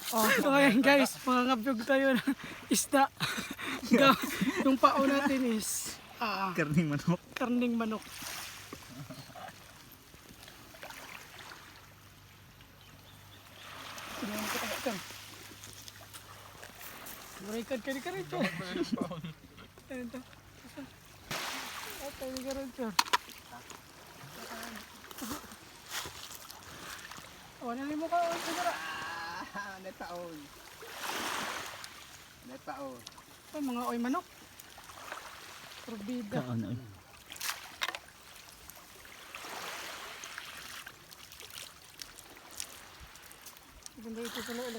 So ayan guys, mga ngabiyog tayo ng isda. Yung pao natin is Karning manok. karning manok. Tingnan mo kita ito. Burikan ka ni Karincho. Ayan ito. Ito ni Karincho. O, nalim mo ka. Netaon. Netaon. Ay, mga oy manok. Turbida. Kaon oy. Ganda ito sa loob.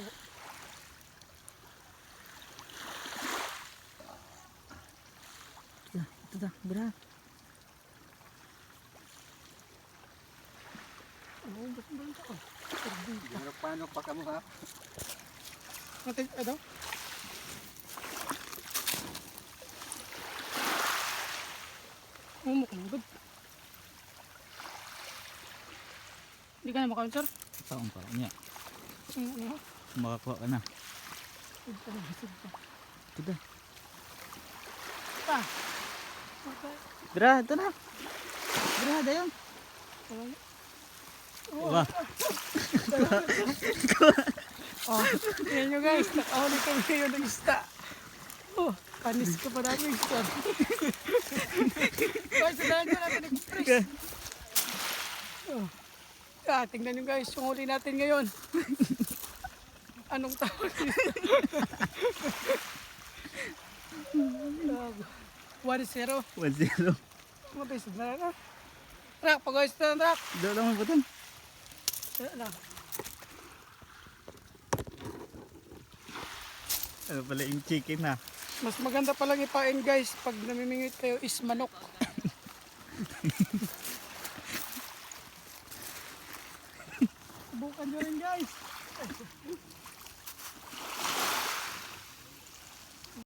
Ito da, bra. Oo, ba't ba ito? Turbida. Paano pa kamo ha? Natin, ano? Mukmugod. Hindi ka na makaon, sir? Taong pa niya. Ano? Makakuha ka na. Ito na, ito. Ito da. Pa! Okay. Bra, ito na. Bra, dayon. Wah. Oh, yan nyo guys, nakahuli kami ngayon ng isda. Oh, panis ka pa namin isda. Guys, sadahan nyo natin nag-press. Oh. Tingnan nyo guys, yung huli natin ngayon. Anong tawag dito? 1-0. 1-0. Mabisig na lang. Rak, pag-ayos na lang, Rak. Doon lang ang butang. Lang. Ano pala yung chicken na? Mas maganda palang ipain guys pag namimingit kayo is manok. Subukan nyo rin guys.